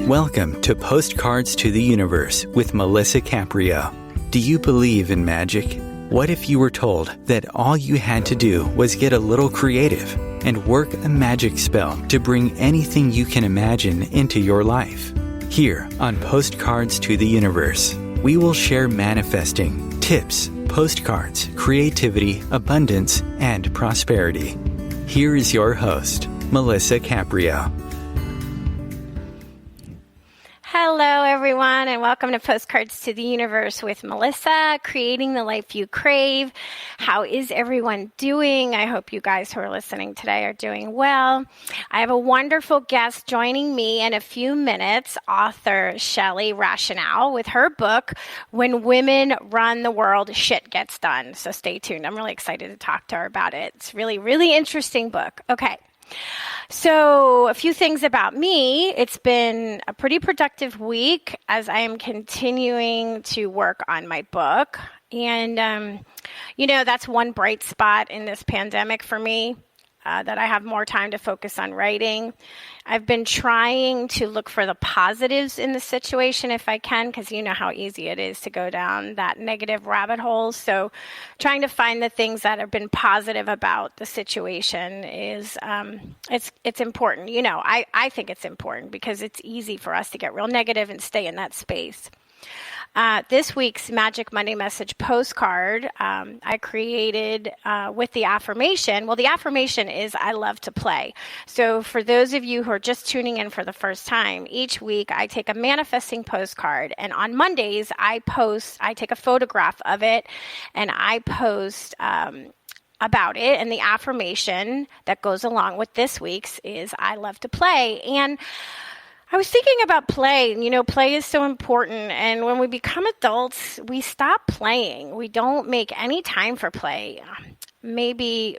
Welcome to Postcards to the Universe with Melisa Caprio. Do you believe in magic? What if you were told that all you had to do was get a little creative and work a magic spell to bring anything you can imagine into your life? Here on Postcards to the Universe, we will share manifesting, tips, postcards, creativity, abundance, and prosperity. Here is your host, Melisa Caprio. Hello, everyone, and welcome to Postcards to the Universe with Melisa, creating the life you crave. How is everyone doing? I hope you guys who are listening today are doing well. I have a wonderful guest joining me in a few minutes, author Shelly Rachanow, with her book, When Women Run the World, Shit Gets Done. So stay tuned. I'm really excited to talk to her about it. It's really, really interesting book. Okay. So a few things about me. It's been a pretty productive week as I am continuing to work on my book. And, that's one bright spot in this pandemic for me, that I have more time to focus on writing. I've been trying to look for the positives in the situation if I can, because you know how easy it is to go down that negative rabbit hole. So trying to find the things that have been positive about the situation is, it's important. I think it's important because it's easy for us to get real negative and stay in that space. This week's Magic Monday Message postcard, I created with the affirmation. Well, the affirmation is, I love to play. So for those of you who are just tuning in for the first time, each week I take a manifesting postcard. And on Mondays, I take a photograph of it, and I post about it. And the affirmation that goes along with this week's is, I love to play. And I was thinking about play. Play is so important. And when we become adults, we stop playing. We don't make any time for play. Maybe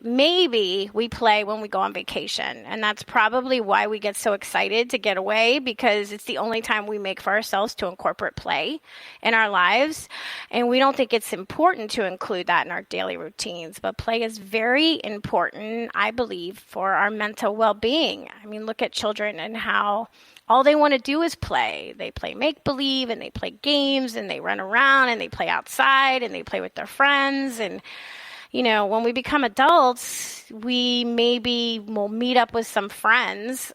we play when we go on vacation. And that's probably why we get so excited to get away, because it's the only time we make for ourselves to incorporate play in our lives. And we don't think it's important to include that in our daily routines. But play is very important, I believe, for our mental well-being. I mean, look at children and how all they want to do is play. They play make-believe, and they play games, and they run around, and they play outside, and they play with their friends. And, when we become adults, we maybe will meet up with some friends,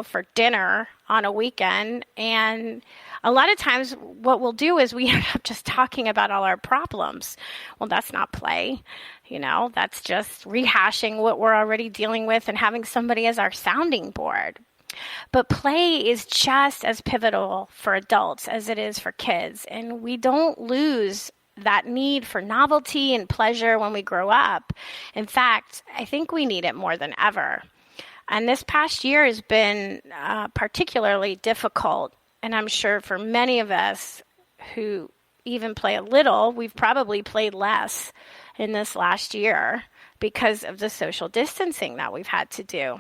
for dinner on a weekend. And a lot of times what we'll do is we end up just talking about all our problems. Well, that's not play. That's just rehashing what we're already dealing with and having somebody as our sounding board. But play is just as pivotal for adults as it is for kids. And we don't lose that need for novelty and pleasure when we grow up. In fact, I think we need it more than ever. And this past year has been particularly difficult. And I'm sure for many of us who even play a little, we've probably played less in this last year because of the social distancing that we've had to do.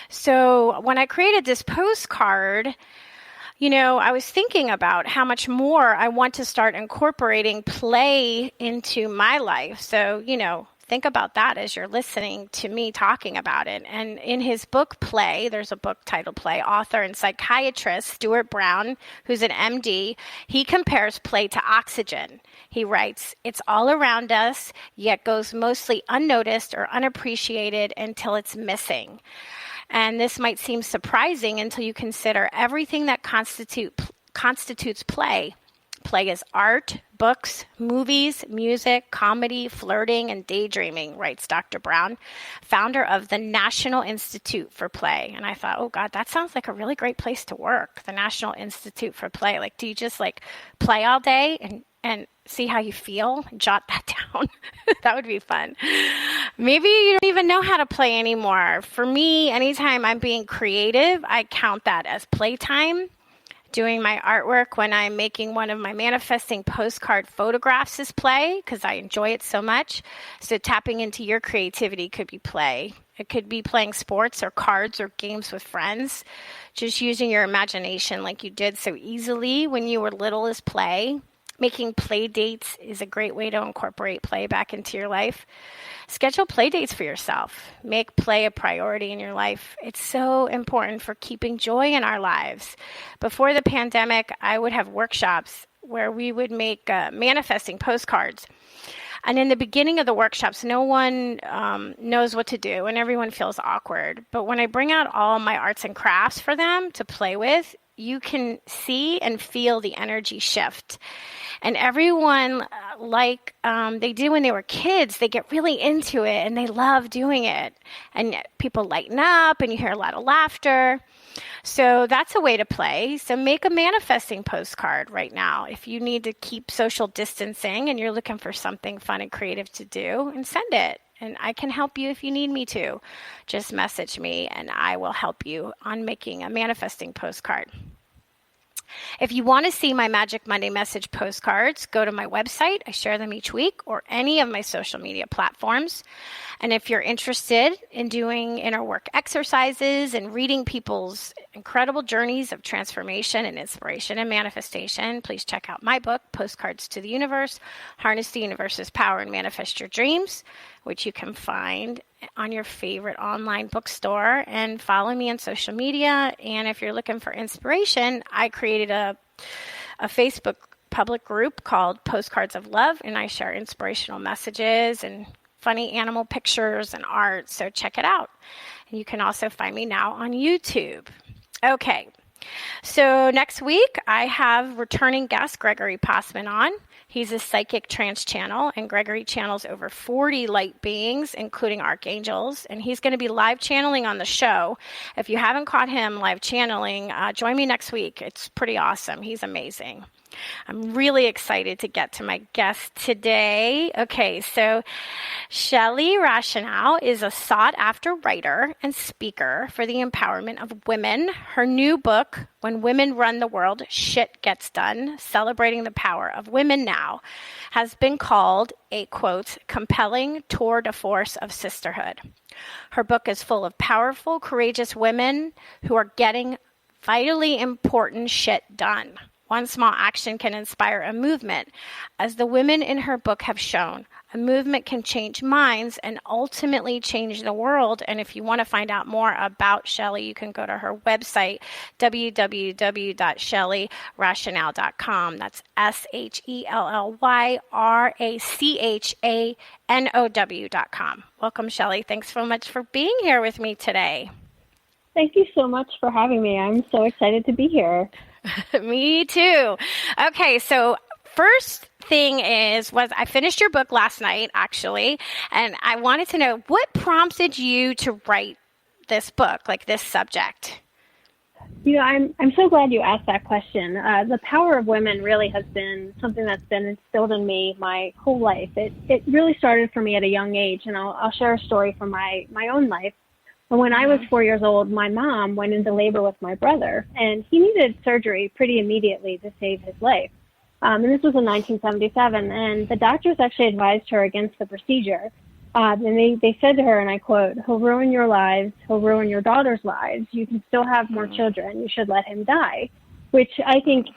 So when I created this postcard, I was thinking about how much more I want to start incorporating play into my life. So, think about that as you're listening to me talking about it. And in his book, Play, there's a book titled Play, author and psychiatrist Stuart Brown, who's an MD, he compares play to oxygen. He writes, it's all around us, yet goes mostly unnoticed or unappreciated until it's missing. And this might seem surprising until you consider everything that constitutes play. Play is art, books, movies, music, comedy, flirting, and daydreaming, writes Dr. Brown, founder of the National Institute for Play. And I thought, oh God, that sounds like a really great place to work, the National Institute for Play. Like, do you just play all day and see how you feel? Jot that down. That would be fun. Maybe you don't even know how to play anymore. For me, anytime I'm being creative, I count that as playtime. Doing my artwork when I'm making one of my manifesting postcard photographs is play, because I enjoy it so much. So tapping into your creativity could be play. It could be playing sports or cards or games with friends. Just using your imagination like you did so easily when you were little is play. Making play dates is a great way to incorporate play back into your life. Schedule play dates for yourself. Make play a priority in your life. It's so important for keeping joy in our lives. Before the pandemic, I would have workshops where we would make manifesting postcards. And in the beginning of the workshops, no one knows what to do and everyone feels awkward. But when I bring out all my arts and crafts for them to play with, you can see and feel the energy shift. And everyone, like they did when they were kids, they get really into it and they love doing it. And people lighten up and you hear a lot of laughter. So that's a way to play. So make a manifesting postcard right now. If you need to keep social distancing and you're looking for something fun and creative to do, and send it. And I can help you if you need me to. Just message me and I will help you on making a manifesting postcard. If you want to see my Magic Monday message postcards, go to my website. I share them each week, or any of my social media platforms. And if you're interested in doing inner work exercises and reading people's incredible journeys of transformation and inspiration and manifestation, please check out my book, Postcards to the Universe, Harness the Universe's Power and Manifest Your Dreams, which you can find on your favorite online bookstore, and follow me on social media. And if you're looking for inspiration, I created a Facebook public group called Postcards of Love, and I share inspirational messages and funny animal pictures and art. So check it out. And you can also find me now on YouTube. Okay. So next week, I have returning guest Gregory Passman on. He's a psychic trance channel, and Gregory channels over 40 light beings, including archangels, and he's going to be live channeling on the show. If you haven't caught him live channeling, join me next week. It's pretty awesome. He's amazing. I'm really excited to get to my guest today. Okay, so Shelly Rachanow is a sought-after writer and speaker for the empowerment of women. Her new book, When Women Run the World, Shit Gets Done, Celebrating the Power of Women Now, has been called a, quote, compelling tour de force of sisterhood. Her book is full of powerful, courageous women who are getting vitally important shit done. One small action can inspire a movement. As the women in her book have shown, a movement can change minds and ultimately change the world. And if you want to find out more about Shelly, you can go to her website, www.shellyrachanow.com. That's SHELLYRACHANOW.com. Welcome, Shelly. Thanks so much for being here with me today. Thank you so much for having me. I'm so excited to be here. Me too. Okay, so first thing was I finished your book last night, actually, and I wanted to know what prompted you to write this book, like this subject. You know, I'm so glad you asked that question. The power of women really has been something that's been instilled in me my whole life. It really started for me at a young age, and I'll share a story from my own life. When I was 4 years old, my mom went into labor with my brother, and he needed surgery pretty immediately to save his life. And this was in 1977, and the doctors actually advised her against the procedure. And they said to her, and I quote, "He'll ruin your lives. He'll ruin your daughter's lives. You can still have more children. You should let him die," which I think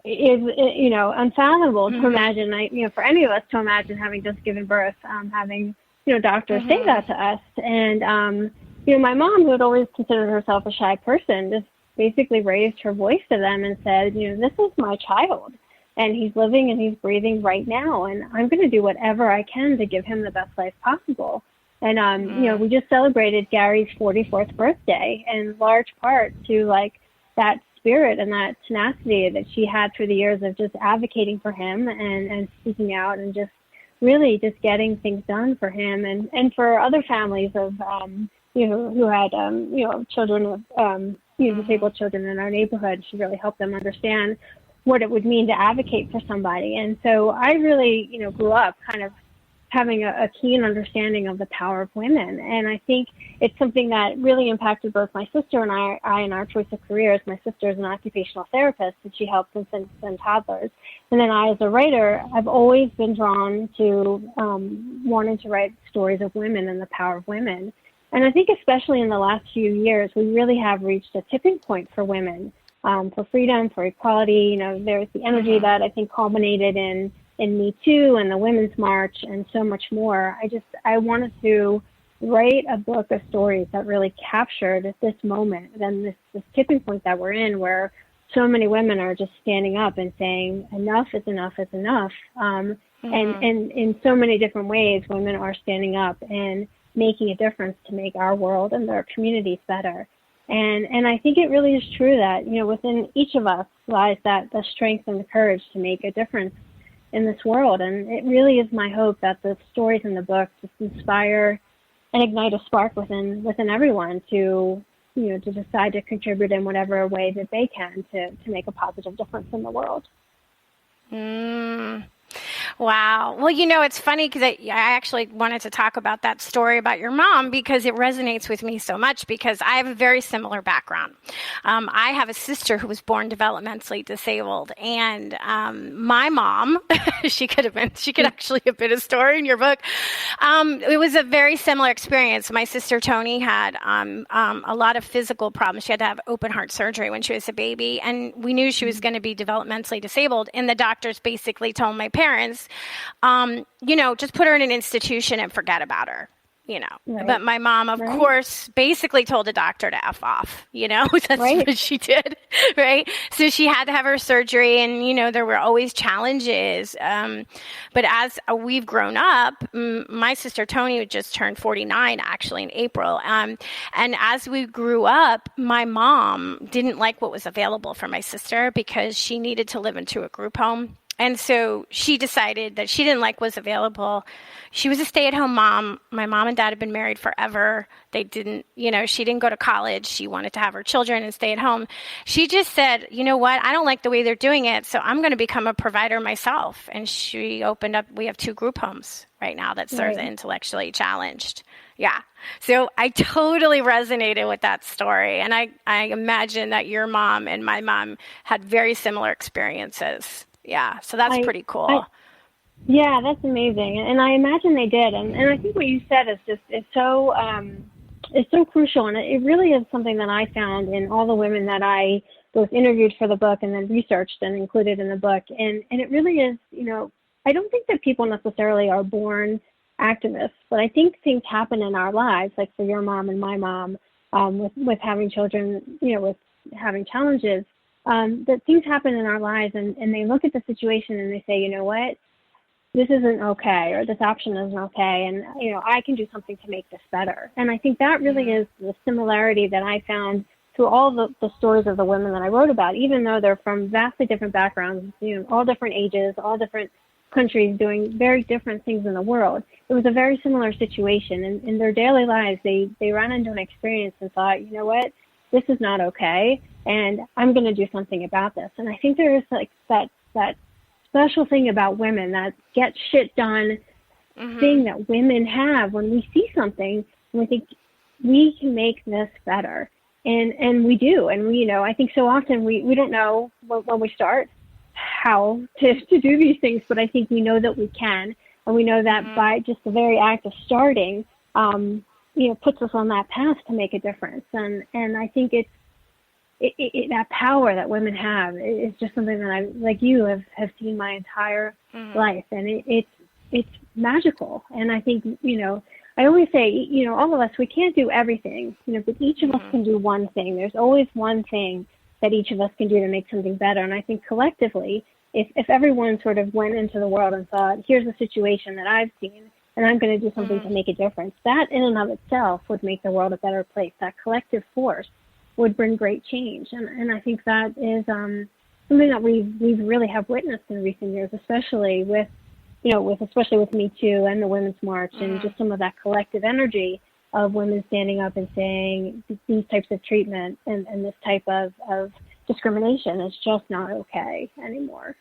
is, you know, unfathomable to imagine. For any of us to imagine having just given birth, having, doctors say that to us. And, my mom, who had always considered herself a shy person, just basically raised her voice to them and said, this is my child, and he's living and he's breathing right now, and I'm going to do whatever I can to give him the best life possible. And, we just celebrated Gary's 44th birthday, in large part to, that spirit and that tenacity that she had through the years of just advocating for him and speaking out and just really just getting things done for him and for other families of, who had, children with, disabled children in our neighborhood. She really helped them understand what it would mean to advocate for somebody. And so I really, grew up kind of having a keen understanding of the power of women. And I think it's something that really impacted both my sister and I in our choice of careers. My sister is an occupational therapist, and she helps infants and toddlers. And then I, as a writer, I've always been drawn to wanting to write stories of women and the power of women. And I think especially in the last few years, we really have reached a tipping point for women. for freedom, for equality. There's the energy that I think culminated in Me Too and the Women's March and so much more. I wanted to write a book of stories that really captured this moment and this tipping point that we're in, where so many women are just standing up and saying, enough is enough is enough. And in so many different ways, women are standing up and making a difference to make our world and their communities better. And I think it really is true that, within each of us lies that the strength and the courage to make a difference in this world. And it really is my hope that the stories in the book just inspire and ignite a spark within everyone to decide to contribute in whatever way that they can to make a positive difference in the world. Wow. Well, it's funny because I actually wanted to talk about that story about your mom because it resonates with me so much because I have a very similar background. I have a sister who was born developmentally disabled, and my mom, she could actually have been a story in your book. It was a very similar experience. My sister Tony had a lot of physical problems. She had to have open heart surgery when she was a baby, and we knew she was going to be developmentally disabled. And the doctors basically told my parents, just put her in an institution and forget about her, Right. But my mom, of course, basically told the doctor to F off, that's what she did, right? So she had to have her surgery and, there were always challenges. But as we've grown up, my sister Tony just turned 49 actually in April. And as we grew up, my mom didn't like what was available for my sister because she needed to live into a group home. And so she decided that she didn't like what was available. She was a stay-at-home mom. My mom and dad had been married forever. They didn't, she didn't go to college. She wanted to have her children and stay at home. She just said, you know what? I don't like the way they're doing it, so I'm going to become a provider myself. And she opened up, we have 2 group homes right now that serve the intellectually challenged. Yeah. So I totally resonated with that story. And I imagine that your mom and my mom had very similar experiences. Yeah, so that's pretty cool. Yeah, that's amazing, and I imagine they did. And I think what you said is so crucial, and it really is something that I found in all the women that I both interviewed for the book and then researched and included in the book. And it really is, I don't think that people necessarily are born activists, but I think things happen in our lives, like for your mom and my mom, with having children, with having challenges. That things happen in our lives and they look at the situation and they say, you know what, this isn't okay, or this option isn't okay, and, I can do something to make this better. And I think that really is the similarity that I found through all the stories of the women that I wrote about, even though they're from vastly different backgrounds, all different ages, all different countries doing very different things in the world. It was a very similar situation. And in their daily lives, they ran into an experience and thought, you know what, this is not okay, and I'm going to do something about this. And I think there is like that special thing about women, that get shit done thing that women have when we see something and we think we can make this better. And we do. And we, I think so often we don't know when we start how to do these things, but I think we know that we can. And we know that by just the very act of starting, puts us on that path to make a difference. And I think it's that power that women have is just something that I, like you, have seen my entire life. And it's magical. And I think, I always say, all of us, we can't do everything, but each of us can do one thing. There's always one thing that each of us can do to make something better. And I think collectively, if everyone sort of went into the world and thought, here's a situation that I've seen, and I'm going to do something to make a difference, that in and of itself would make the world a better place. That collective force would bring great change. And I think that is something that we really have witnessed in recent years, especially with Me Too and the Women's March, and just some of that collective energy of women standing up and saying these types of treatment and this type of discrimination is just not okay anymore.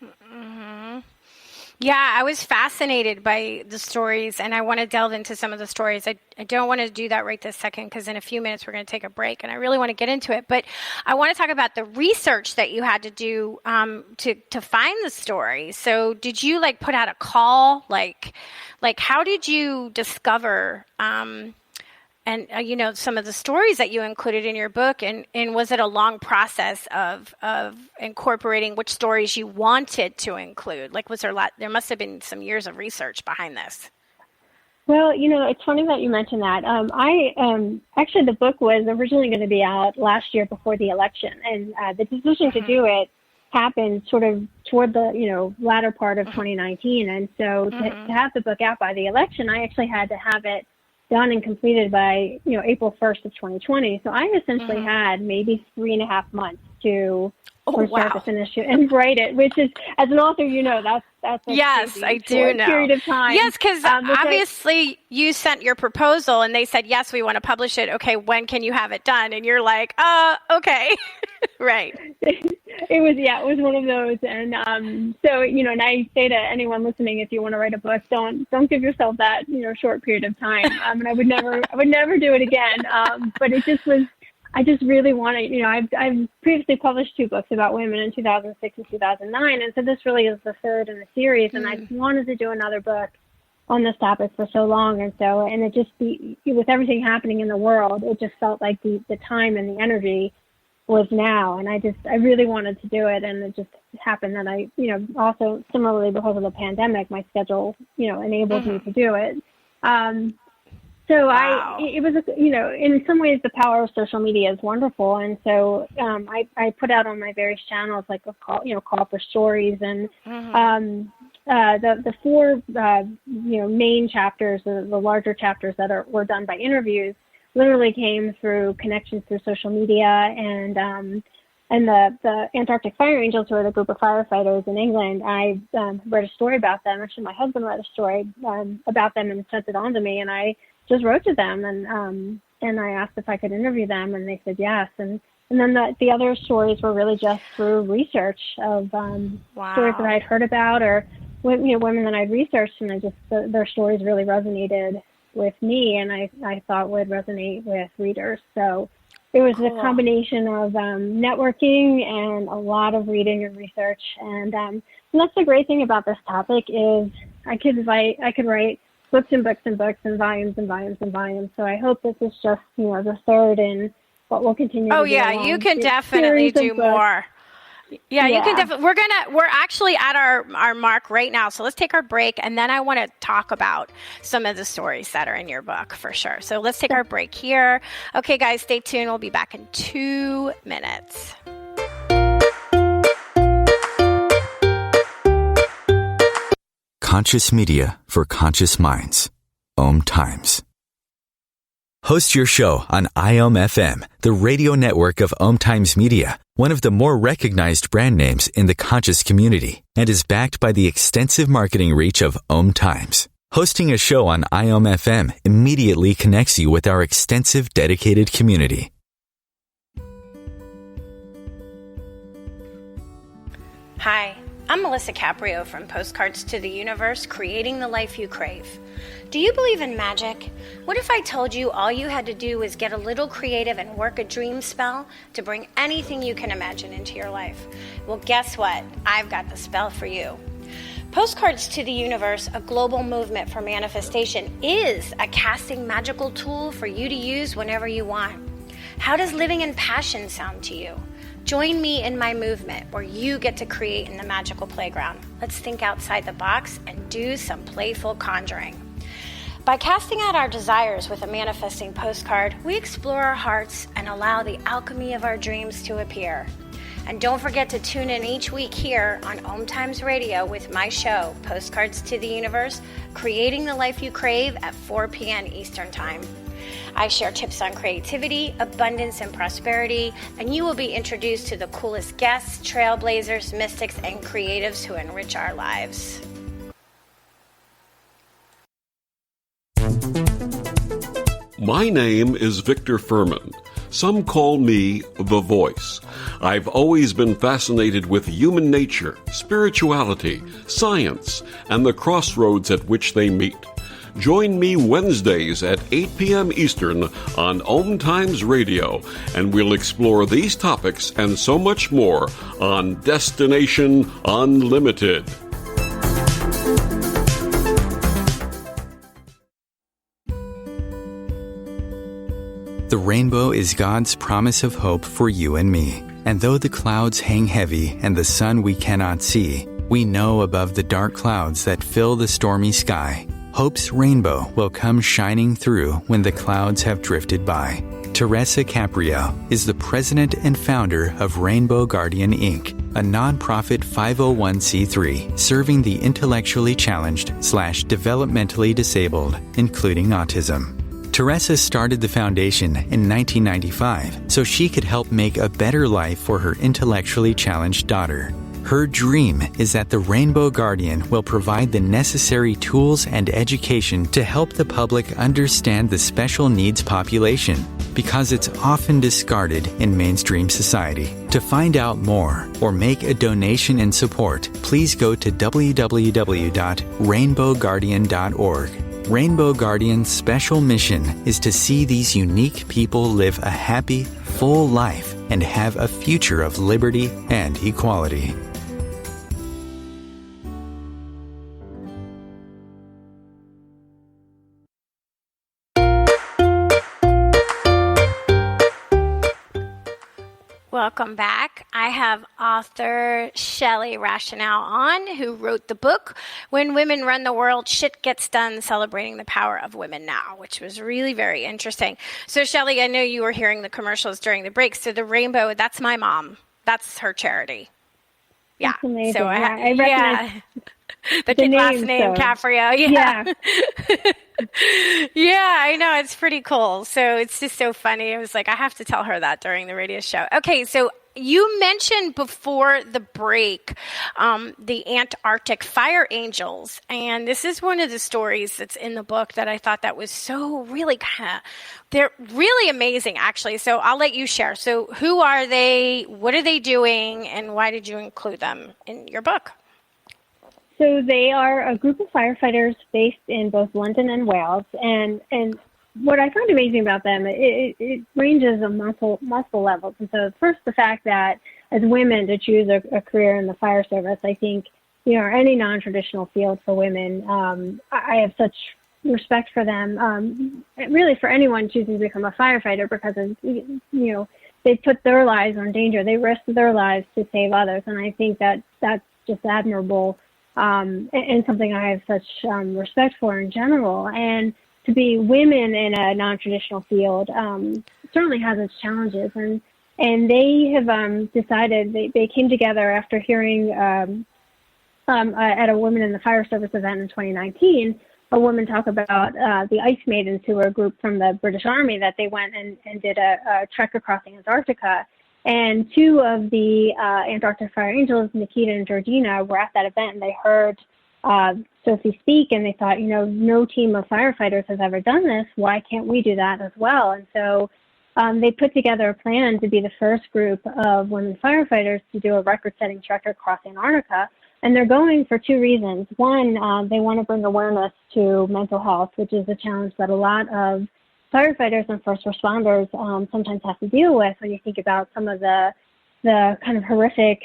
Yeah, I was fascinated by the stories, and I want to delve into some of the stories. I don't want to do that right this second because in a few minutes we're going to take a break, and I really want to get into it. But I want to talk about the research that you had to do to find the story. So did you put out a call? Like how did you discover some of the stories that you included in your book, and was it a long process of incorporating which stories you wanted to include? Like, was there must have been some years of research behind this. Well, it's funny that you mentioned that. Actually, the book was originally going to be out last year before the election, and the decision to do it happened sort of toward the, latter part of 2019. And so to have the book out by the election, I actually had to have it done and completed by, April 1st of 2020. So I essentially had maybe 3.5 months to start to finish it and write it, which is, as an author, that's a yes, I do know period of time. Yes, because obviously you sent your proposal and they said, yes, we want to publish it. Okay, when can you have it done? And you're like, okay, right. It was one of those. And so, and I say to anyone listening, if you want to write a book, don't give yourself that, short period of time. And I would never do it again. But it just was, I just really wanted, I've previously published 2 books about women in 2006 and 2009. And so this really is the third in the series. And I wanted to do another book on this topic for so long. And it just, with everything happening in the world, it just felt like the time and the energy was now. And I really wanted to do it. And it just happened that I, also similarly because of the pandemic, my schedule, enabled me to do it. So wow. It was, in some ways the power of social media is wonderful. And so I put out on my various channels like a call for stories, and the 4 main chapters, the larger chapters that were done by interviews, literally came through connections through social media, and the Antarctic Fire Angels, who are the group of firefighters in England. I read a story about them. Actually, my husband read a story about them and sent it on to me, and I just wrote to them and I asked if I could interview them, and they said yes. And then the other stories were really just through research of stories that I'd heard about, or women that I'd researched, and their stories really resonated with me, and I thought would resonate with readers. So it was a combination of networking and a lot of reading and research. And that's the great thing about this topic is I could write books and books and books and volumes and volumes and volumes. So I hope this is just, the third in what we'll continue to do. Oh, yeah, you can definitely do more. Yeah, you can definitely. We're actually at our mark right now. So let's take our break, and then I want to talk about some of the stories that are in your book for sure. So let's take our break here. Okay, guys, stay tuned. We'll be back in 2 minutes. Conscious media for conscious minds. OMTimes. Host your show on IOM-FM, the radio network of OMTimes Media, one of the more recognized brand names in the conscious community, and is backed by the extensive marketing reach of OMTimes. Hosting a show on IOM-FM immediately connects you with our extensive dedicated community. Hi, I'm Melisa Caprio from Postcards to the Universe, creating the life you crave. Do you believe in magic? What if I told you all you had to do was get a little creative and work a dream spell to bring anything you can imagine into your life? Well, guess what? I've got the spell for you. Postcards to the Universe, a global movement for manifestation, is a casting magical tool for you to use whenever you want. How does living in passion sound to you? Join me in my movement where you get to create in the magical playground. Let's think outside the box and do some playful conjuring. By casting out our desires with a manifesting postcard, we explore our hearts and allow the alchemy of our dreams to appear. And don't forget to tune in each week here on OMTimes Radio with my show, Postcards to the Universe, creating the life you crave at 4 p.m. Eastern Time. I share tips on creativity, abundance, and prosperity, and you will be introduced to the coolest guests, trailblazers, mystics, and creatives who enrich our lives. My name is Victor Furman. Some call me The Voice. I've always been fascinated with human nature, spirituality, science, and the crossroads at which they meet. Join me Wednesdays at 8 p.m. Eastern on OMTimes Radio, and we'll explore these topics and so much more on Destination Unlimited. The rainbow is God's promise of hope for you and me. And though the clouds hang heavy and the sun we cannot see, we know above the dark clouds that fill the stormy sky, hope's rainbow will come shining through when the clouds have drifted by. Teresa Caprio is the president and founder of Rainbow Guardian Inc., a nonprofit 501c3 serving the intellectually challenged/developmentally disabled, including autism. Teresa started the foundation in 1995 so she could help make a better life for her intellectually challenged daughter. Her dream is that the Rainbow Guardian will provide the necessary tools and education to help the public understand the special needs population, because it's often discarded in mainstream society. To find out more or make a donation in support, please go to www.rainbowguardian.org. Rainbow Guardian's special mission is to see these unique people live a happy, full life and have a future of liberty and equality. Welcome back. I have author Shelly Rachanow on, who wrote the book, When Women Run the World, Shit Gets Done, Celebrating the Power of Women Now, which was really very interesting. So, Shelly, I know you were hearing the commercials during the break. So the rainbow, that's my mom. That's her charity. Yeah. That's amazing. So I recognize the kid last name, so. Caprio. Yeah. Yeah, I know. It's pretty cool. So it's just so funny. I was like, I have to tell her that during the radio show. Okay, so you mentioned before the break the Antarctic fire angels. And this is one of the stories that's in the book that I thought that was so really they're really amazing, actually. So I'll let you share. So who are they? What are they doing? And why did you include them in your book? So they are a group of firefighters based in both London and Wales, and what I find amazing about them, it ranges on multiple levels. And so first, the fact that as women to choose a career in the fire service, I think, or any non-traditional field for women, I have such respect for them, really for anyone choosing to become a firefighter, because they put their lives on danger. They risk their lives to save others, and I think that that's just admirable. And something I have such respect for in general. And to be women in a non-traditional field certainly has its challenges. And they have decided, they came together after hearing at a Women in the Fire Service event in 2019, a woman talk about the Ice Maidens, who were a group from the British Army that they went and did a trek across Antarctica. And two of the Antarctic Fire Angels, Nikita and Georgina, were at that event, and they heard Sophie speak, and they thought, no team of firefighters has ever done this. Why can't we do that as well? And so they put together a plan to be the first group of women firefighters to do a record-setting trek across Antarctica. And they're going for two reasons. One, they want to bring awareness to mental health, which is a challenge that a lot of firefighters and first responders sometimes have to deal with when you think about some of the kind of horrific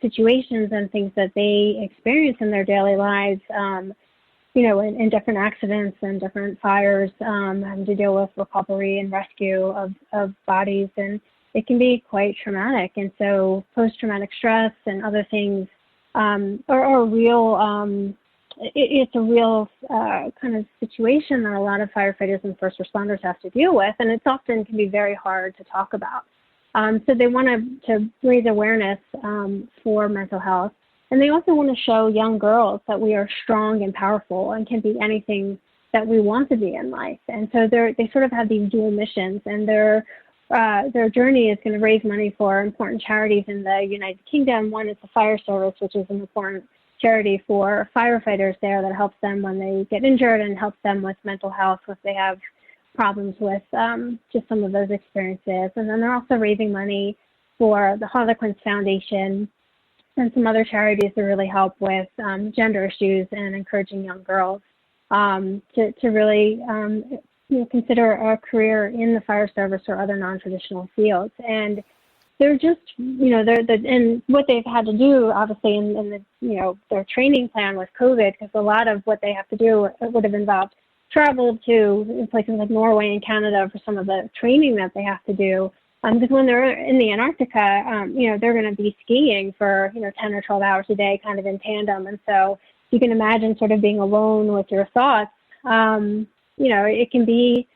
situations and things that they experience in their daily lives, in different accidents and different fires, having to deal with recovery and rescue of bodies. And it can be quite traumatic. And so post-traumatic stress and other things are real. It's a real kind of situation that a lot of firefighters and first responders have to deal with, and it's often can be very hard to talk about. So they want to raise awareness for mental health, and they also want to show young girls that we are strong and powerful and can be anything that we want to be in life. And so they sort of have these dual missions, and their journey is going to raise money for important charities in the United Kingdom. One is the Fire Service, which is an important charity for firefighters there that helps them when they get injured and helps them with mental health if they have problems with just some of those experiences. And then they're also raising money for the Harlequins Foundation and some other charities to really help with gender issues and encouraging young girls to really consider a career in the fire service or other non-traditional fields. And they're just, and what they've had to do, obviously, in the, their training plan with COVID, because a lot of what they have to do would have involved travel to places like Norway and Canada for some of the training that they have to do. Because when they're in the Antarctica, they're going to be skiing for, 10 or 12 hours a day, kind of in tandem. And so you can imagine sort of being alone with your thoughts. It can be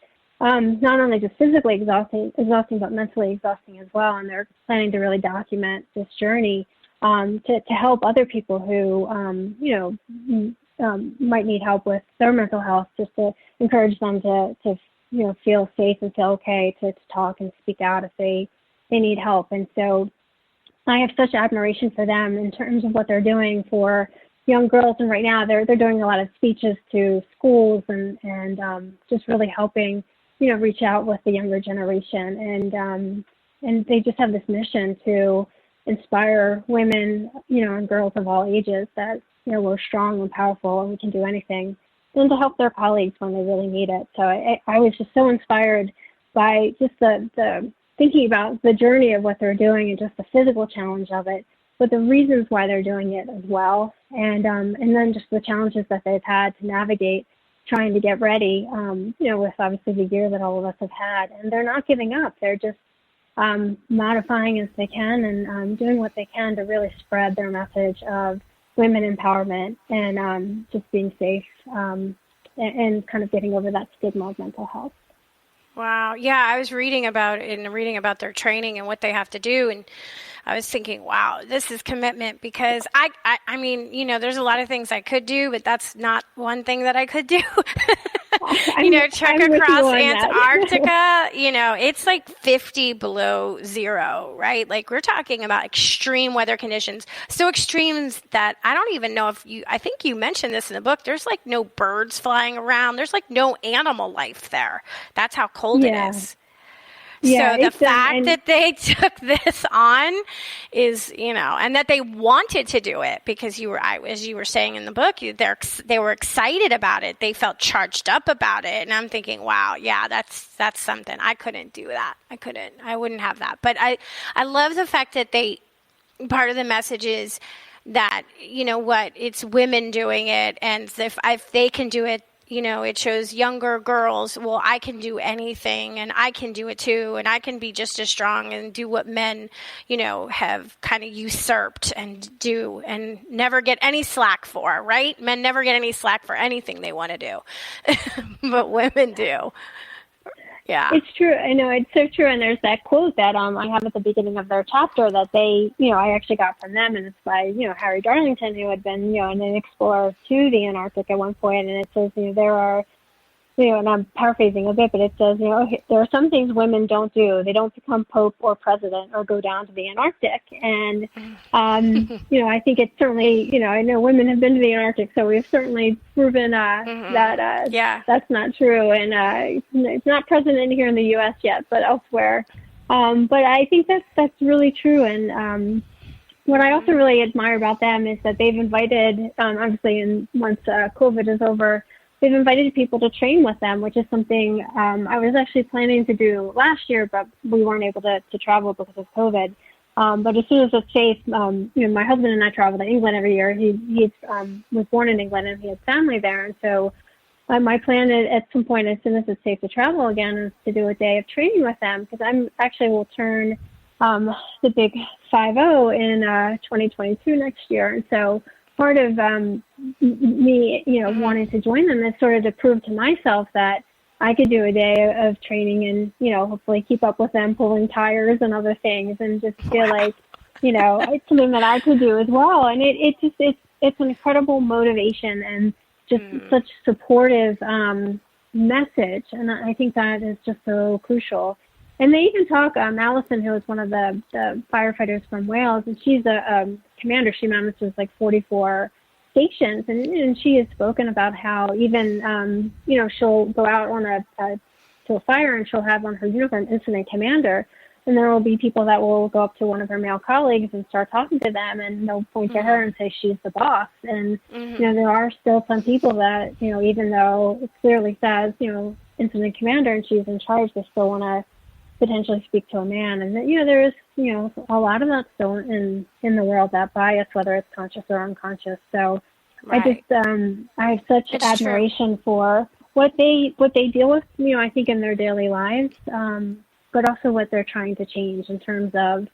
not only just physically exhausting, but mentally exhausting as well. And they're planning to really document this journey to help other people who, might need help with their mental health, just to encourage them to feel safe and feel okay to talk and speak out if they need help. And so I have such admiration for them in terms of what they're doing for young girls. And right now they're doing a lot of speeches to schools and just really helping, reach out with the younger generation. And they just have this mission to inspire women, and girls of all ages that, we're strong and powerful and we can do anything, and to help their colleagues when they really need it. So I was just so inspired by just the thinking about the journey of what they're doing and just the physical challenge of it, but the reasons why they're doing it as well. And then just the challenges that they've had to navigate trying to get ready, with obviously the year that all of us have had. And they're not giving up. They're just modifying as they can and doing what they can to really spread their message of women empowerment and just being safe and kind of getting over that stigma of mental health. Wow. Yeah, I was reading about their training and what they have to do, and I was thinking, wow, this is commitment, because I mean, there's a lot of things I could do, but that's not one thing that I could do. Trek across Antarctica, it's like 50 below zero, right? Like, we're talking about extreme weather conditions, so extremes that I don't even know I think you mentioned this in the book, there's like no birds flying around. There's like no animal life there. That's how cold it is. Yeah, so the fact that they took this on is, and that they wanted to do it, because as you were saying in the book, they were excited about it. They felt charged up about it. And I'm thinking, wow, yeah, that's something. I couldn't do that. I wouldn't have that. But I love the fact that part of the message is that, it's women doing it. And if they can do it, it shows younger girls, well, I can do anything, and I can do it too, and I can be just as strong and do what men, have kind of usurped and do and never get any slack for, right? Men never get any slack for anything they want to do, but women do. Yeah. It's true. I know, it's so true. And there's that quote that I have at the beginning of their chapter that they, I actually got from them, and it's by, Harry Darlington, who had been, an explorer to the Antarctic at one point. And it says, there are, and I'm paraphrasing a bit, but it says, there are some things women don't do. They don't become Pope or president or go down to the Antarctic. And, I think it's certainly, I know women have been to the Antarctic, so we've certainly proven that that's not true. And it's not present here in the U.S. yet, but elsewhere. But I think that's really true. And what I also really admire about them is that they've invited, obviously, once COVID is over, they've invited people to train with them, which is something I was actually planning to do last year, but we weren't able to travel because of COVID. But as soon as it's safe, my husband and I travel to England every year. He was born in England, and he has family there. And so my plan at some point, as soon as it's safe to travel again, is to do a day of training with them, because I'm actually will turn the big 5-0 in 2022 next year. And so part of me, wanting to join them is sort of to prove to myself that I could do a day of training and, hopefully keep up with them pulling tires and other things, and just feel like, it's something that I could do as well. And it's an incredible motivation and just such supportive message. And I think that is just so crucial. And they even talk, Alison, who is one of the firefighters from Wales, and she's a commander. She manages like 44 stations, and she has spoken about how even, she'll go out on to a fire, and she'll have on her uniform incident commander, and there will be people that will go up to one of her male colleagues and start talking to them, and they'll point to her and say she's the boss. And, there are still some people that, even though it clearly says, incident commander, and she's in charge, they still want to potentially speak to a man. And there is a lot of that still in the world, that bias, whether it's conscious or unconscious. So right. I have such admiration for what they deal with, I think in their daily lives, but also what they're trying to change in terms of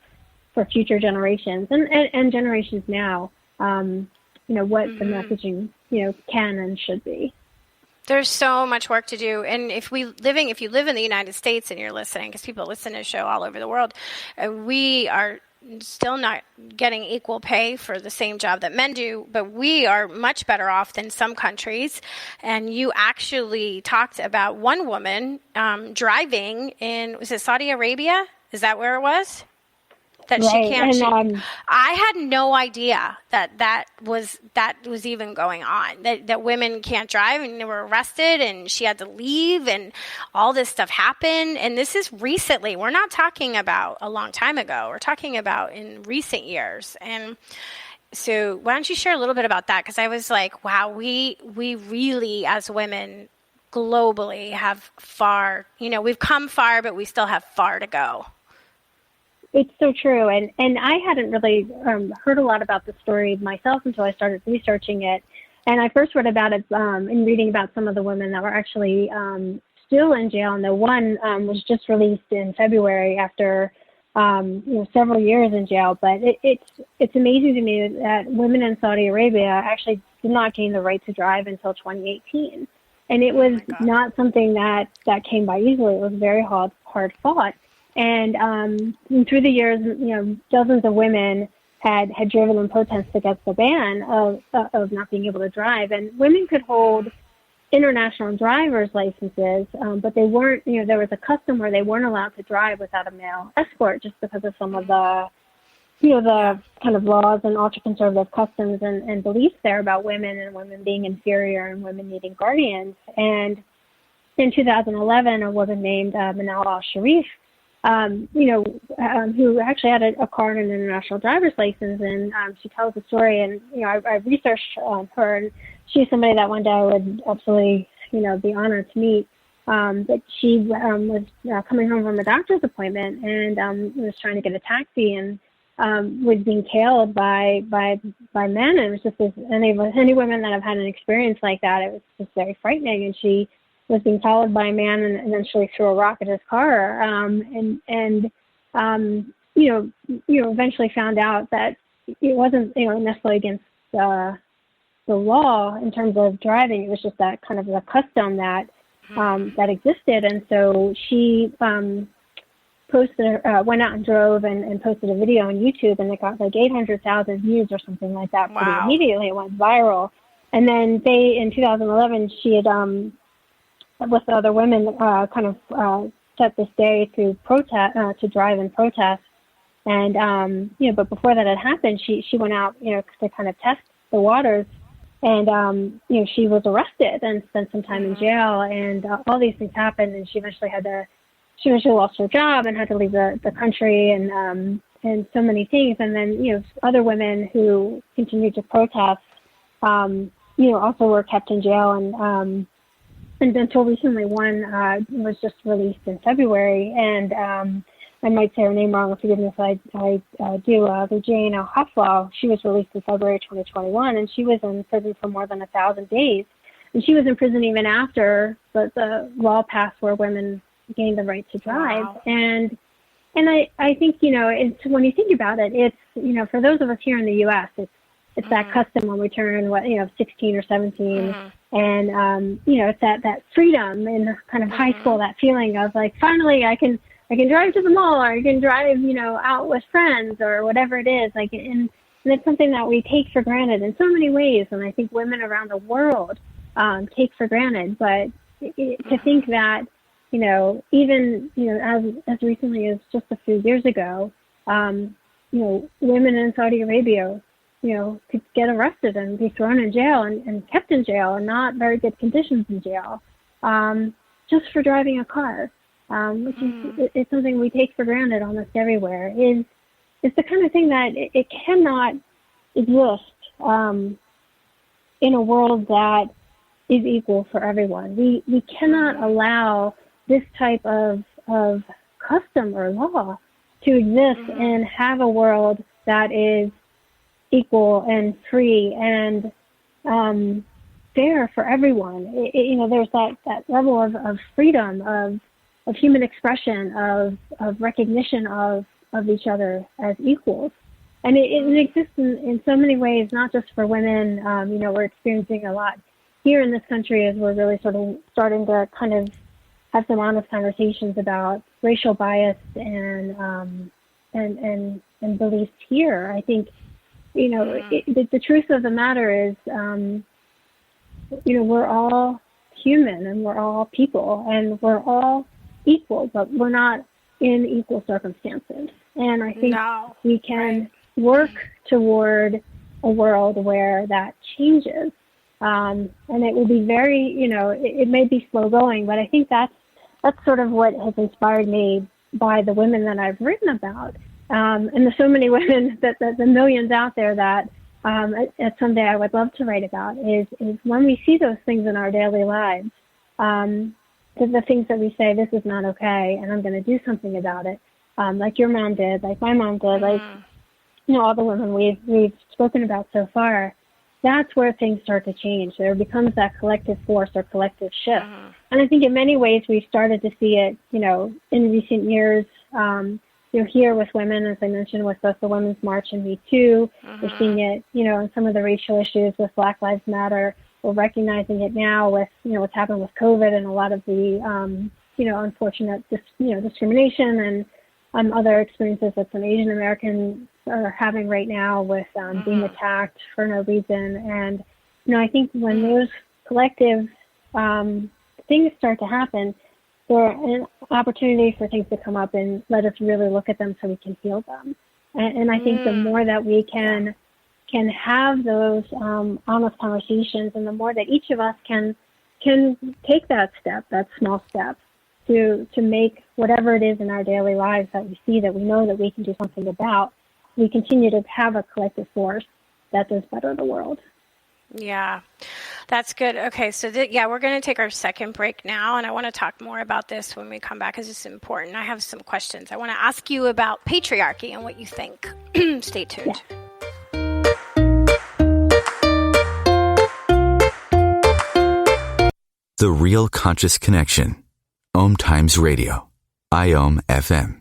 for future generations and generations now, what the messaging, can and should be. There's so much work to do. And if you live in the United States and you're listening, because people listen to the show all over the world, we are still not getting equal pay for the same job that men do, but we are much better off than some countries. And you actually talked about one woman driving was it Saudi Arabia? Is that where it was? That right. She can't. And, I had no idea that was even going on. That women can't drive, and they were arrested, and she had to leave, and all this stuff happened. And this is recently. We're not talking about a long time ago. We're talking about in recent years. And so, why don't you share a little bit about that? Because I was like, wow, we really, as women globally, have we've come far, but we still have far to go. It's so true. And I hadn't really heard a lot about the story myself until I started researching it. And I first read about it in reading about some of the women that were actually still in jail. And the one was just released in February after several years in jail. But it's amazing to me that women in Saudi Arabia actually did not gain the right to drive until 2018. And it was not something that came by easily. It was very hard fought. And through the years, dozens of women had driven in protest against the ban of not being able to drive. And women could hold international driver's licenses, but they weren't, there was a custom where they weren't allowed to drive without a male escort just because of some of the, the kind of laws and ultra-conservative customs and beliefs there about women and women being inferior and women needing guardians. And in 2011, a woman named Manal al-Sharif, who actually had a car and an international driver's license, and she tells the story. And I researched her, and she's somebody that one day I would absolutely be honored to meet. But she was coming home from a doctor's appointment and was trying to get a taxi and was being tailed by men. And it was just any women that have had an experience like that, it was just very frightening. And she was being followed by a man and eventually threw a rock at his car. Eventually found out that it wasn't, necessarily against the law in terms of driving. It was just that kind of the custom that existed. And so she went out and drove and posted a video on YouTube, and it got like 800,000 views or something like that. Pretty immediately. It went viral. And then in 2011, she had, with other women, set this day to protest, to drive and protest. And, but before that had happened, she went out, to kind of test the waters. And, she was arrested and spent some time in jail. And all these things happened. And she eventually lost her job and had to leave the country and so many things. And then, other women who continued to protest, also were kept in jail. And until recently, one was just released in February, and I might say her name wrong, forgive me if I do, Rachanow Haflau. She was released in February 2021, and she was in prison for more than 1,000 days. And she was in prison even after the law passed where women gained the right to drive. Wow. And I think, it's, when you think about it, it's, for those of us here in the U.S., it's that custom when we turn 16 or 17, and it's that freedom in kind of high school, that feeling of like, finally I can drive to the mall, or I can drive out with friends or whatever it is, like, and it's something that we take for granted in so many ways, and I think women around the world take for granted. But to think that even as recently as just a few years ago, women in Saudi Arabia could get arrested and be thrown in jail and kept in jail and not very good conditions in jail, just for driving a car, which is it's something we take for granted almost everywhere. It's the kind of thing that it cannot exist in a world that is equal for everyone. We cannot allow this type of custom or law to exist and have a world that is equal and free and fair for everyone. There's that level of freedom, of human expression, of recognition of each other as equals. And it exists in so many ways, not just for women. We're experiencing a lot here in this country as we're really sort of starting to kind of have some honest conversations about racial bias and beliefs here. I think, the truth of the matter is, we're all human and we're all people and we're all equal, but we're not in equal circumstances. And I think we can work toward a world where that changes. And it will be very, it may be slow going, but I think that's sort of what has inspired me by the women that I've written about. And there's so many women, the millions out there that someday I would love to write about is when we see those things in our daily lives, the things that we say, this is not okay, and I'm going to do something about it, like your mom did, like my mom did, like all the women we've spoken about so far. That's where things start to change. There becomes that collective force or collective shift. And I think in many ways we've started to see it, in recent years, here with women, as I mentioned, with both the Women's March and Me Too. We're seeing it, in some of the racial issues with Black Lives Matter. We're recognizing it now with, what's happened with COVID and a lot of the, unfortunate, discrimination and other experiences that some Asian Americans are having right now with being attacked for no reason. And, I think when those collective things start to happen, there an opportunity for things to come up and let us really look at them so we can heal them. And I think the more that we can have those honest conversations, and the more that each of us can take that step, that small step, to make whatever it is in our daily lives that we see that we know that we can do something about, we continue to have a collective force that does better the world. Yeah, that's good. Okay, so we're going to take our second break now, and I want to talk more about this when we come back because it's important. I have some questions. I want to ask you about patriarchy and what you think. Stay tuned. Yeah. The Real Conscious Connection. OMTimes Radio. IOM FM.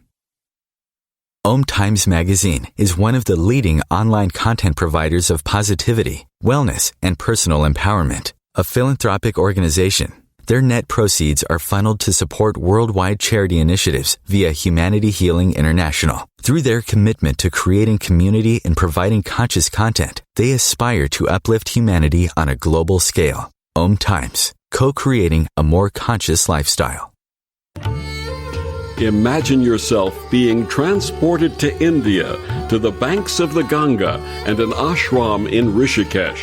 OMTimes Magazine is one of the leading online content providers of positivity, wellness, and personal empowerment. A philanthropic organization, their net proceeds are funneled to support worldwide charity initiatives via Humanity Healing International. Through their commitment to creating community and providing conscious content, they aspire to uplift humanity on a global scale. OMTimes, co-creating a more conscious lifestyle. Imagine yourself being transported to India, to the banks of the Ganga and an ashram in Rishikesh.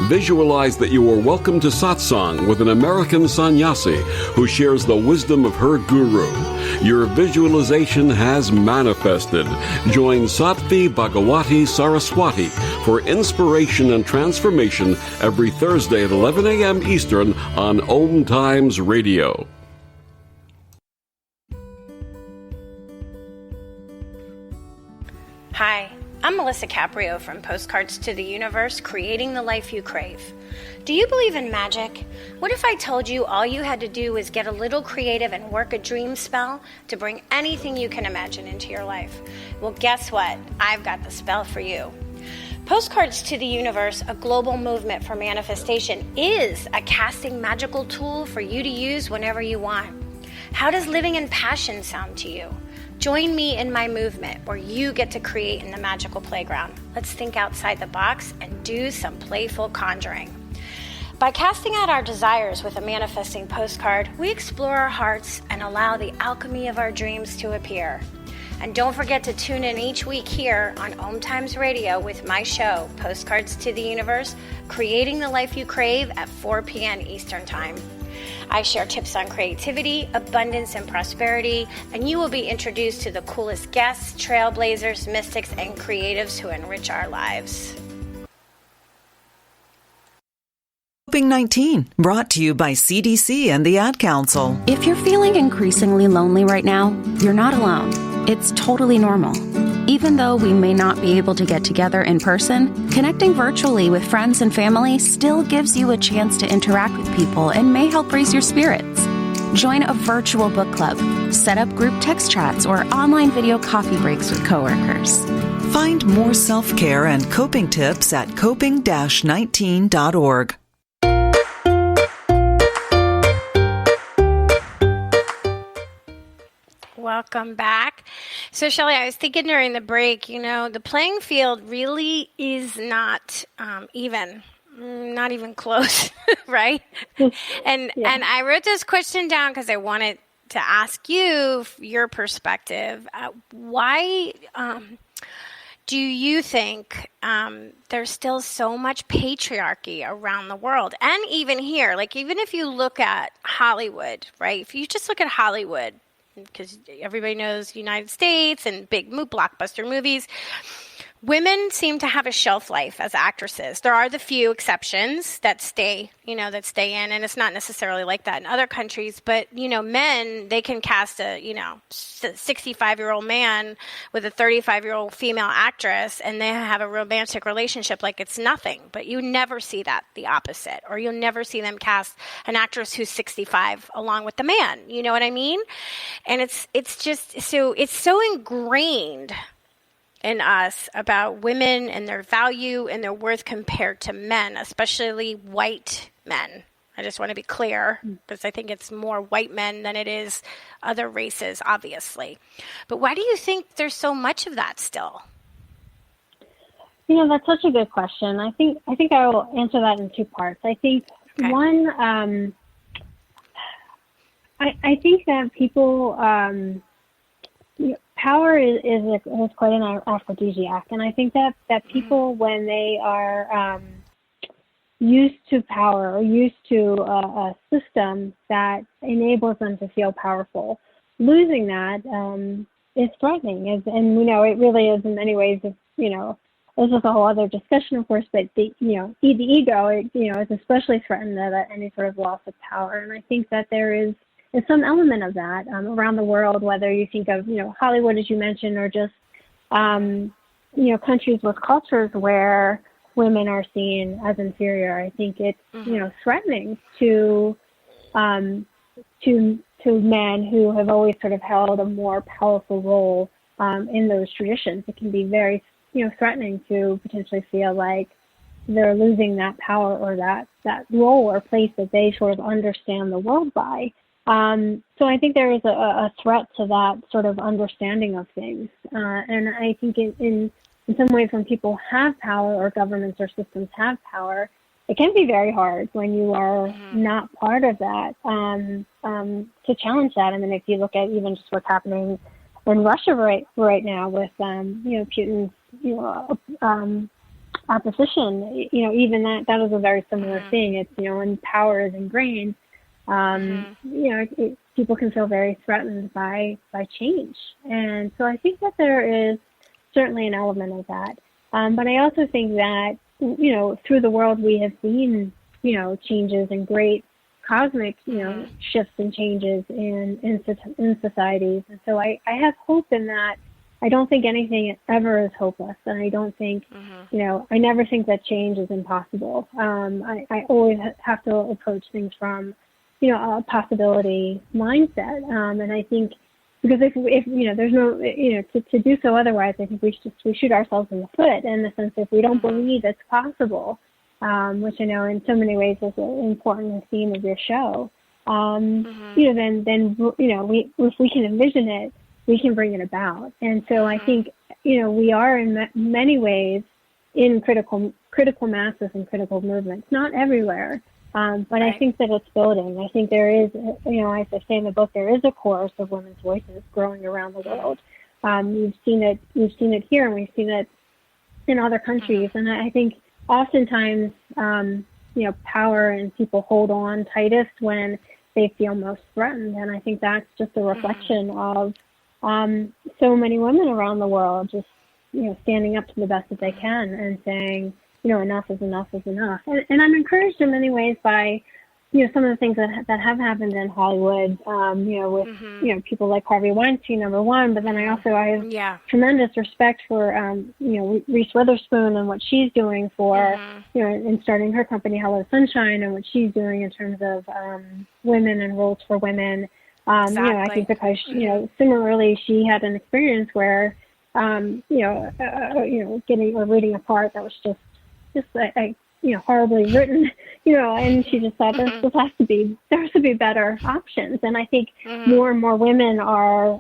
Visualize that you are welcome to satsang with an American sannyasi who shares the wisdom of her guru. Your visualization has manifested. Join Sattvi Bhagawati Saraswati for inspiration and transformation every Thursday at 11 a.m. Eastern on OMTimes Radio. Hi, I'm Melisa Caprio from Postcards to the Universe, creating the life you crave. Do you believe in magic? What if I told you all you had to do was get a little creative and work a dream spell to bring anything you can imagine into your life? Well, guess what? I've got the spell for you. Postcards to the Universe, a global movement for manifestation, is a casting magical tool for you to use whenever you want. How does living in passion sound to you? Join me in my movement where you get to create in the magical playground. Let's think outside the box and do some playful conjuring. By casting out our desires with a manifesting postcard, we explore our hearts and allow the alchemy of our dreams to appear. And don't forget to tune in each week here on OMTimes Radio with my show, Postcards to the Universe, creating the life you crave at 4 p.m. Eastern Time. I share tips on creativity, abundance, and prosperity, and you will be introduced to the coolest guests, trailblazers, mystics, and creatives who enrich our lives. Coping-19, brought to you by CDC and the Ad Council. If you're feeling increasingly lonely right now, you're not alone. It's totally normal. Even though we may not be able to get together in person, connecting virtually with friends and family still gives you a chance to interact with people and may help raise your spirits. Join a virtual book club, set up group text chats, or online video coffee breaks with coworkers. Find more self-care and coping tips at coping-19.org. Welcome back. So, Shelly, I was thinking during the break, the playing field really is not even. Not even close, right? And I wrote this question down because I wanted to ask you your perspective. Why do you think there's still so much patriarchy around the world? And even here, like even if you look at Hollywood, right? If you just look at Hollywood, because everybody knows United States and big blockbuster movies, women seem to have a shelf life as actresses. There are the few exceptions that stay in, and it's not necessarily like that in other countries. But, men, they can cast a, 65-year-old man with a 35-year-old female actress, and they have a romantic relationship like it's nothing. But you never see that, the opposite. Or you'll never see them cast an actress who's 65 along with the man. You know what I mean? And it's just, so it's so ingrained in us about women and their value and their worth compared to men, especially white men. I just want to be clear because I think it's more white men than it is other races, obviously. But why do you think there's so much of that still? That's such a good question. I think I will answer that in two parts. I think one, I think that people, power is quite an aphrodisiac, and I think that people, when they are used to power or used to a system that enables them to feel powerful, losing that is threatening. And we know it really is in many ways. This is a whole other discussion, of course. But the ego, is especially threatened at any sort of loss of power. And I think that there is some element of that around the world, whether you think of, Hollywood, as you mentioned, or just, countries with cultures where women are seen as inferior. I think it's, threatening to men who have always sort of held a more powerful role in those traditions. It can be very, threatening to potentially feel like they're losing that power or that role or place that they sort of understand the world by. So I think there is a threat to that sort of understanding of things. And I think in some ways when people have power or governments or systems have power, it can be very hard when you are not part of that to challenge that. I mean, if you look at even just what's happening in Russia right now with, Putin's, opposition, even that is a very similar thing. It's, when power is ingrained, people can feel very threatened by change. And so I think that there is certainly an element of that. But I also think that, through the world we have seen, changes and great cosmic, shifts and changes in societies. And so I have hope in that. I don't think anything ever is hopeless. And I don't think, I never think that change is impossible. I always have to approach things from a possibility mindset. And I think because if there's no, to do so otherwise, I think we shoot ourselves in the foot in the sense if we don't believe it's possible, which I know in so many ways is an important theme of your show. Then if we can envision it, we can bring it about. And so I think, we are in many ways in critical masses and critical movements, not everywhere. But I think that it's building. I think there is, as I say in the book, there is a chorus of women's voices growing around the world. We've seen it here, and we've seen it in other countries. And I think oftentimes, power and people hold on tightest when they feel most threatened. And I think that's just a reflection of so many women around the world just, standing up to the best that they can and saying, enough is enough is enough. And I'm encouraged in many ways by some of the things that have happened in Hollywood, with, people like Harvey Weinstein, number one, but then I have tremendous respect for, Reese Witherspoon and what she's doing for, in starting her company, Hello Sunshine, and what she's doing in terms of women and roles for women. Exactly. I think because, similarly, she had an experience where, getting or reading a part that was just horribly written, and she just thought there has to be better options. And I think more and more women are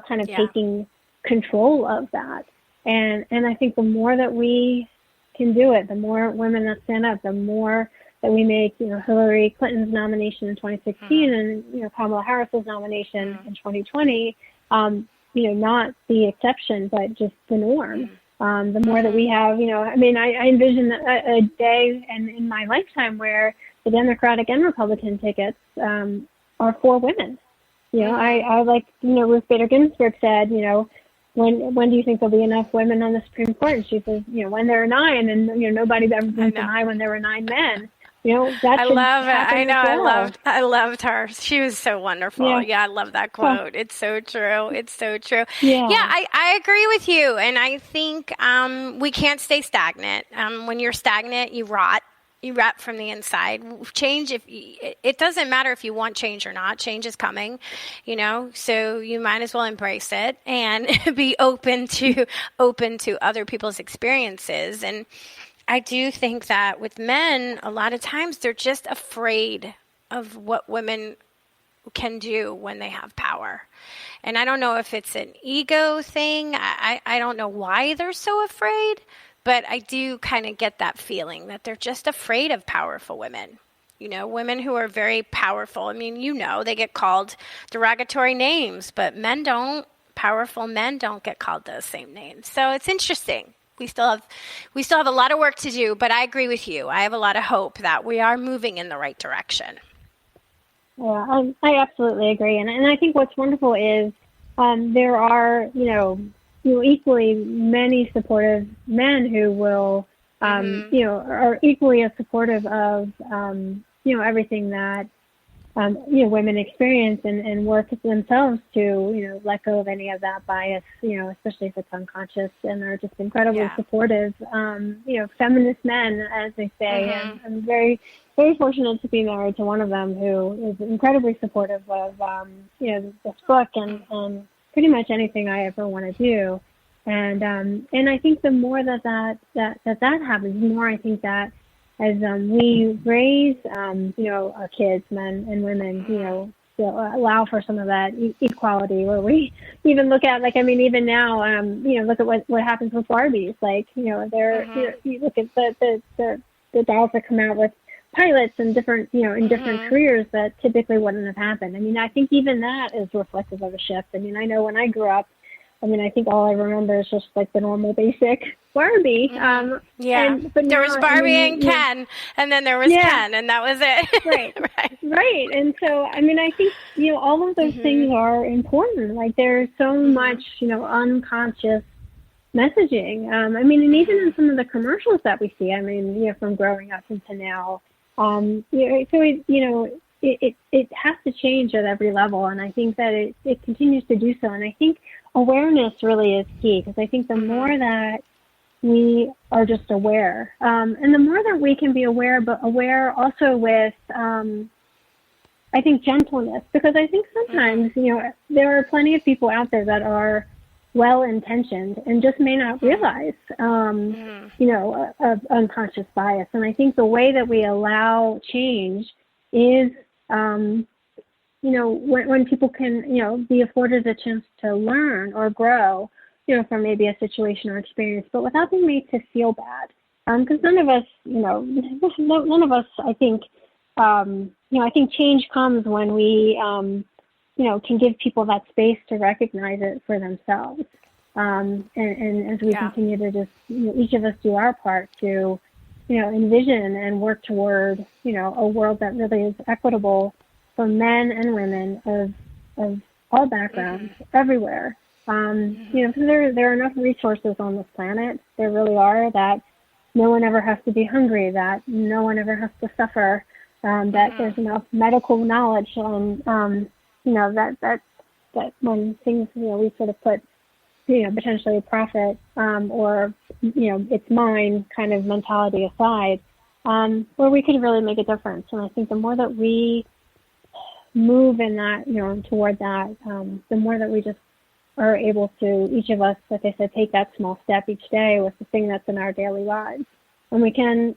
kind of taking control of that. And I think the more that we can do it, the more women that stand up, the more that we make, Hillary Clinton's nomination in 2016 and, Kamala Harris's nomination in 2020, not the exception, but just the norm. The more that we have, I envision a day and in my lifetime where the Democratic and Republican tickets are for women. I like, Ruth Bader Ginsburg said, when do you think there'll be enough women on the Supreme Court? And she says, when there are 9, and nobody's ever been denied when there were 9 men. I love it. I know. Well. I loved her. She was so wonderful. Yeah, I love that quote. It's so true. It's so true. Yeah, I agree with you. And I think we can't stay stagnant. When you're stagnant, you rot. You rot from the inside. Change, it doesn't matter if you want change or not. Change is coming, so you might as well embrace it and be open to other people's experiences. And I do think that with men, a lot of times they're just afraid of what women can do when they have power. And I don't know if it's an ego thing. I don't know why they're so afraid, but I do kind of get that feeling that they're just afraid of powerful women. Women who are very powerful. I mean, they get called derogatory names, but men don't. Powerful men don't get called those same names. So it's interesting. We still have a lot of work to do, but I agree with you. I have a lot of hope that we are moving in the right direction. Yeah, I absolutely agree. And I think what's wonderful is there are, equally many supportive men who will, are equally as supportive of, everything that, women experience and work themselves to, let go of any of that bias, especially if it's unconscious, and are just incredibly supportive, feminist men, as they say. And I'm very, very fortunate to be married to one of them who is incredibly supportive of, this book and pretty much anything I ever want to do. And I think the more that happens, the more I think that as we raise, our kids, men and women, to allow for some of that equality, where we even look at, even now, look at what happens with Barbies. You look at the dolls that come out with pilots and different, in different careers that typically wouldn't have happened. I think even that is reflective of a shift. I know when I grew up, I think all I remember is just the normal basic Barbie. But there was Barbie and Ken, and then there was Ken, and that was it. Right. Right. And so, I think, all of those things are important. There's so much, unconscious messaging. And even in some of the commercials that we see, from growing up into now, so it has to change at every level. And I think that it continues to do so. And I think awareness really is key, because I think the more that we are just aware, and the more that we can be aware, but aware also with, I think, gentleness, because I think sometimes, there are plenty of people out there that are well-intentioned and just may not realize, of unconscious bias. And I think the way that we allow change is, when people can, be afforded a chance to learn or grow, from maybe a situation or experience, but without being made to feel bad. Because none of us, I think, I think change comes when we, can give people that space to recognize it for themselves. And as we continue to just, each of us do our part to, envision and work toward, a world that really is equitable for men and women of all backgrounds, everywhere. Because there are enough resources on this planet, there really are, that no one ever has to be hungry, that no one ever has to suffer, that there's enough medical knowledge on, that when things, we sort of put, potentially profit or, it's mine kind of mentality aside, where we could really make a difference. And I think the more that we move in that, toward that, the more that we just are able to, each of us, like I said, take that small step each day with the thing that's in our daily lives. And we can,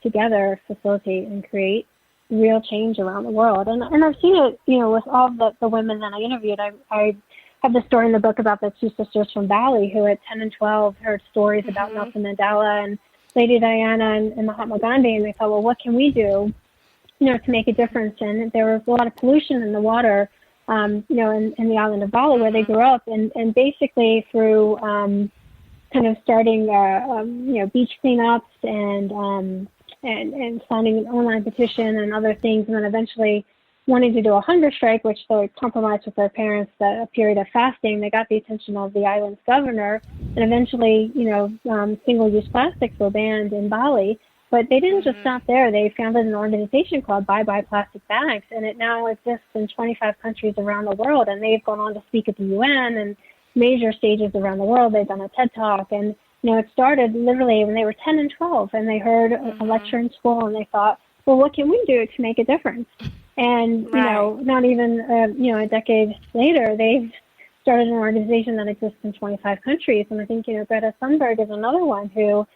together facilitate and create real change around the world. And I've seen it, with all the women that I interviewed. I have the story in the book about the two sisters from Bali who at 10 and 12 heard stories about Nelson Mandela and Lady Diana and Mahatma Gandhi, and they thought, well, what can we do, to make a difference? And there was a lot of pollution in the water, in the island of Bali where they grew up, and basically through kind of starting, beach cleanups and signing an online petition and other things, and then eventually wanting to do a hunger strike, which they compromised with their parents, a period of fasting. They got the attention of the island's governor, and eventually, single-use plastics were banned in Bali. But they didn't just stop there. They founded an organization called Bye Bye Plastic Bags, and it now exists in 25 countries around the world. And they've gone on to speak at the UN and major stages around the world. They've done a TED Talk, and it started literally when they were 10 and 12, and they heard a lecture in school, and they thought, well, what can we do to make a difference? And, not even, a decade later, they've started an organization that exists in 25 countries. And I think, Greta Thunberg is another one who,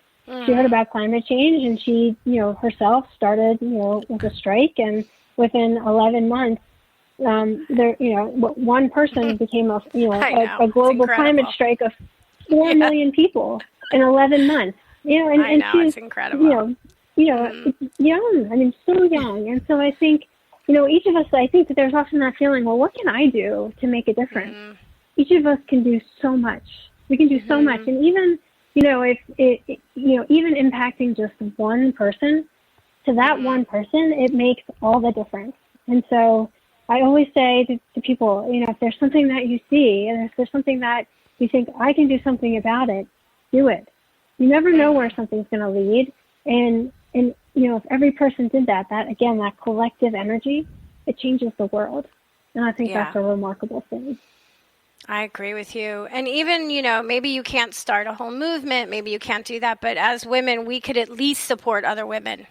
she heard about climate change, and she, herself started, with a strike, and within 11 months, one person became a global climate strike of 4 million people in 11 months. And she's, it's incredible. Young. I mean, so young. And so I think, each of us, I think that there's often that feeling, well, what can I do to make a difference? Each of us can do so much. We can do so much. And even, even impacting just one person, to that one person, it makes all the difference. And so I always say to people, if there's something that you see, and if there's something that you think, I can do something about it, do it. You never know where something's going to lead. And if every person did that collective energy, it changes the world. And I think that's a remarkable thing. I agree with you. And even, maybe you can't start a whole movement, maybe you can't do that, but as women, we could at least support other women.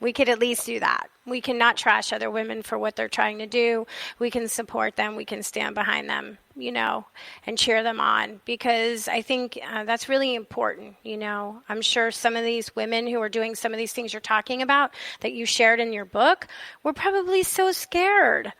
We could at least do that. We cannot trash other women for what they're trying to do. We can support them. We can stand behind them, and cheer them on, because I think that's really important. I'm sure some of these women who are doing some of these things you're talking about that you shared in your book were probably so scared,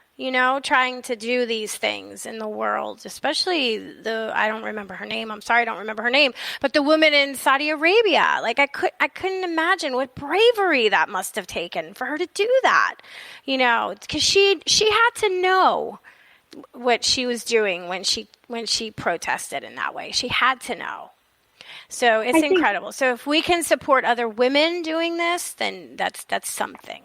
trying to do these things in the world, especially I don't remember her name. I'm sorry, I don't remember her name, but the woman in Saudi Arabia, like I couldn't imagine what bravery that must have taken for her to do that, because she had to know what she was doing when she protested in that way. She had to know. So it's incredible. So if we can support other women doing this, then that's something.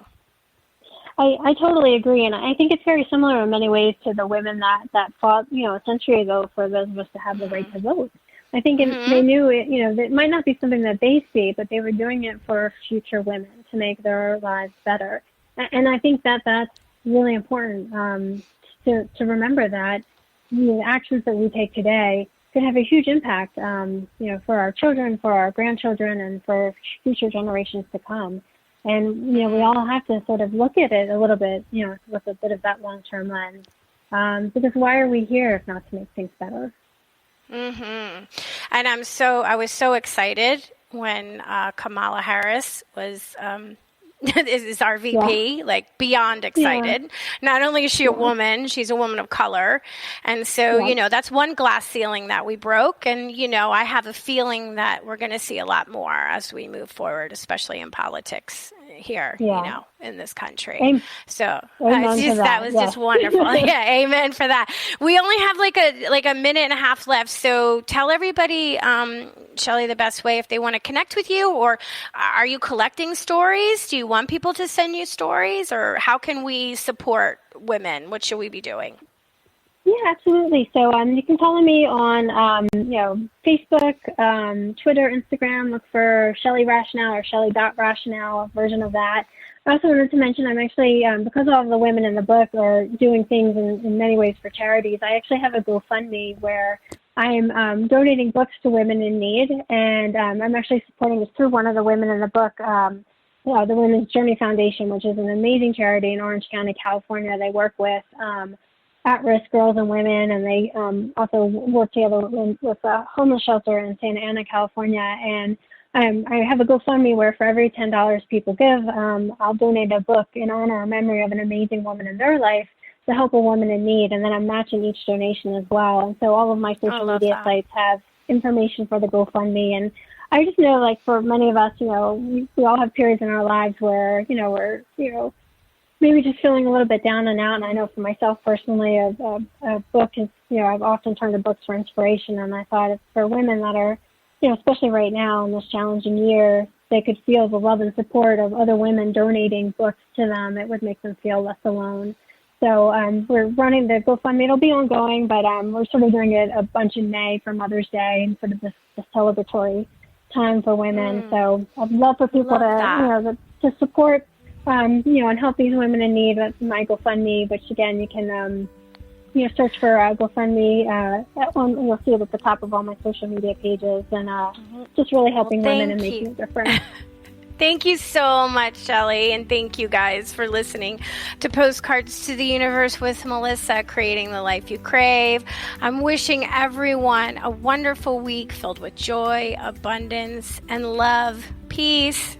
I totally agree, and I think it's very similar in many ways to the women that fought, a century ago for those of us to have the right to vote. I think they knew it, that it might not be something that they see, but they were doing it for future women to make their lives better. And I think that that's really important to remember that the actions that we take today could have a huge impact, for our children, for our grandchildren, and for future generations to come. And, we all have to sort of look at it a little bit, with a bit of that long-term lens. Because why are we here if not to make things better? And I was so excited when Kamala Harris was is our VP, like beyond excited. Not only is she a woman, she's a woman of color. And so, that's one glass ceiling that we broke. And, I have a feeling that we're going to see a lot more as we move forward, especially in politics here, in this country. So that was just wonderful. Amen for that. We only have like a minute and a half left. So tell everybody, Shelly, the best way if they want to connect with you, or are you collecting stories? Do you want people to send you stories, or how can we support women? What should we be doing? Yeah, absolutely. So you can follow me on, Facebook, Twitter, Instagram. Look for Shelly Rachanow or Shelly.Rachanow, a version of that. I also wanted to mention I'm actually, because all of the women in the book are doing things in many ways for charities, I actually have a GoFundMe where I'm donating books to women in need, and I'm actually supporting this through one of the women in the book, the Women's Journey Foundation, which is an amazing charity in Orange County, California. They work with at-risk girls and women, and they also work together with a homeless shelter in Santa Ana, California, and I have a GoFundMe where for every $10 people give, I'll donate a book in honor or memory of an amazing woman in their life to help a woman in need, and then I'm matching each donation as well. And so all of my social media sites have information for the GoFundMe, and I just know, like, for many of us, we all have periods in our lives where, we're, maybe just feeling a little bit down and out. And I know for myself personally, a book is, I've often turned to books for inspiration, and I thought for women that are, especially right now in this challenging year, they could feel the love and support of other women donating books to them. It would make them feel less alone. So we're running the GoFundMe. It'll be ongoing, but we're sort of doing it a bunch in May for Mother's Day and sort of this celebratory time for women. So I'd love for people to support, and help these women in need with my GoFundMe, which again, you can search for GoFundMe. You'll see it at the top of all my social media pages, and just really helping women and making a difference. Thank you so much, Shelly, and thank you guys for listening to Postcards to the Universe with Melisa, creating the life you crave. I'm wishing everyone a wonderful week filled with joy, abundance, and love. Peace.